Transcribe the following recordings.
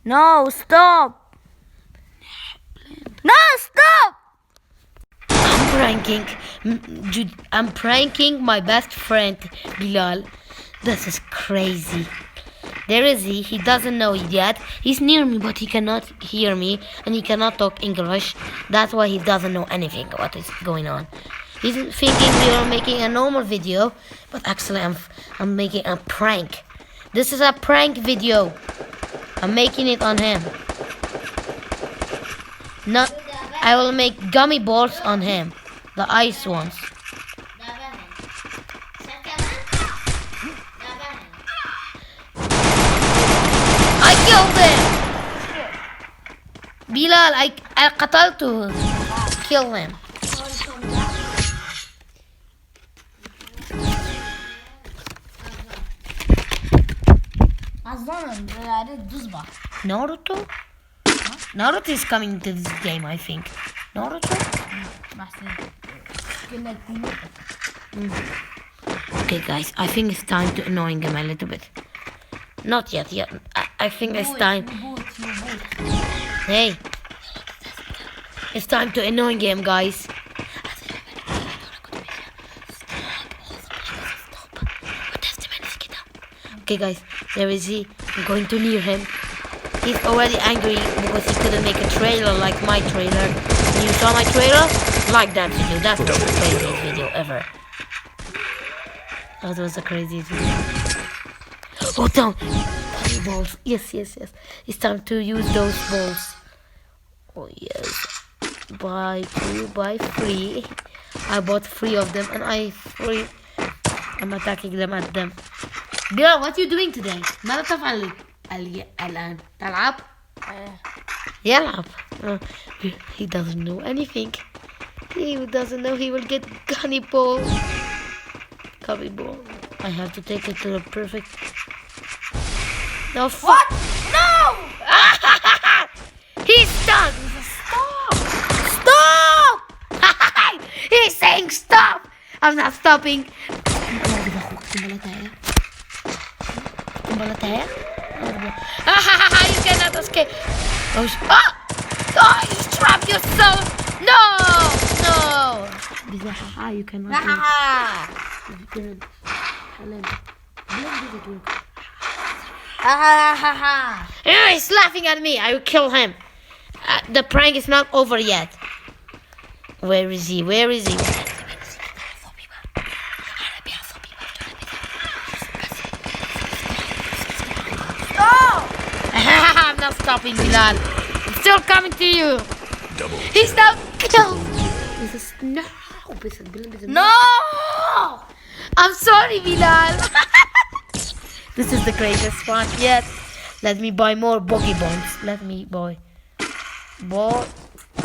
No, stop. No, stop. I'm pranking my best friend Bilal. This is crazy. There is he. He doesn't know it yet. He's near me, but he cannot hear me and he cannot talk English. That's why he doesn't know anything what is going on. He's thinking we are making a normal video, but actually I'm making a prank. This is a prank video. I'm making it on him. No, I will make gummy balls on him, the ice ones. I killed him. Bilal, I قتلته. Kill him. Naruto? Naruto is coming to this game, I think. Naruto? Okay, guys, I think it's time to annoying him a little bit. Not yet. I think it's time. Hey, it's time to annoying him, guys. Okay, guys, there is he. I'm going to near him. He's already angry because he couldn't make a trailer like my trailer. When you saw my trailer, like that video. That was the craziest video ever. That was the craziest video. Oh, down! Balls. Yes. It's time to use those balls. Oh, yes. Buy 2, buy 3. I bought 3 of them and I'm attacking them at them. Bilal, what are you doing today? ماذا تفعل الآن؟ تلعب؟ يلعب. He doesn't know anything. He doesn't know he will get gummy ball. Gummy ball. I have to take it to the perfect. No, What? No! He's stuck. Stop! He's saying stop. I'm not stopping. You cannot escape. Oh, you trapped yourself. No. You cannot. He's laughing at me. I will kill him. The prank is not over yet. Where is he? I'm not stopping, Bilal. I'm still coming to you. He's now killed. No! I'm sorry, Bilal. This is the greatest one yet. Let me buy more bogey bombs. Let me buy.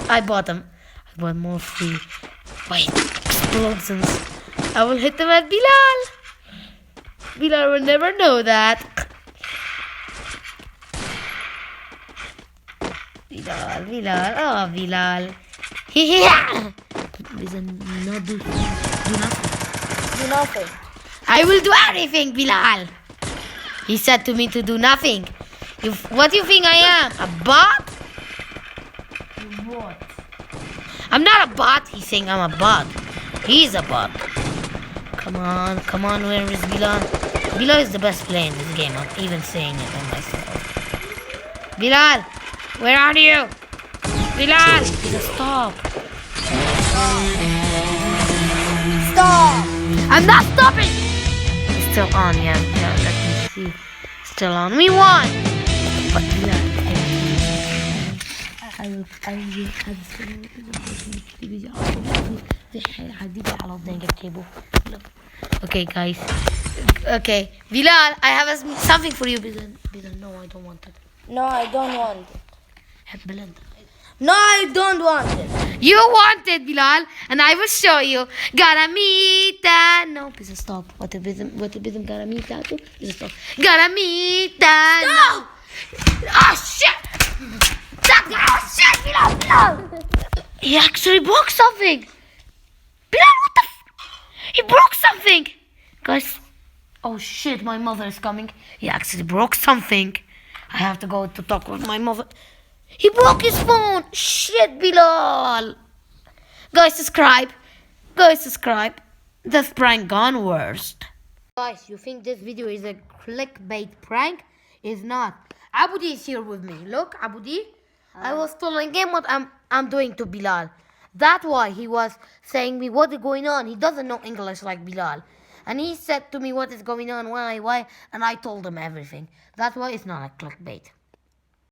I bought them. I bought more free. Wait, explosions. I will hit them at Bilal. Bilal will never know that. Bilal. Do nothing. I will do everything, Bilal. He said to me to do nothing. What do you think I am? A bot? What? I'm not a bot. He's saying I'm a bot. He's a bot. Come on. Where is Bilal? Bilal is the best player in this game. I'm even saying it on myself. Bilal, where are you? Bilal, stop. Stop! I'm not stopping. It's still on, yeah. Let me see. Still on. We won. But Bilal, Okay, guys. Okay, Bilal, I have something for you. Bilal, no, I don't want it. No, I don't want it. Bilal. No, I don't want it. You want it, Bilal, and I will show you. Garamita. No, please stop. What is garamita? Please stop. Garamita. No. Oh shit! Oh shit, Bilal. He actually broke something. Bilal, what the? He broke something. Guys. Oh shit, my mother is coming. He actually broke something. I have to go to talk with my mother. He broke his phone. Shit, Bilal. Guys, subscribe. This prank gone worst. Guys, you think this video is a clickbait prank? It's not. Abudi is here with me. Look, Abudi. I was telling him what I'm doing to Bilal. That's why he was saying me what is going on. He doesn't know English like Bilal. And he said to me what is going on, why, and I told him everything. That's why it's not a clickbait.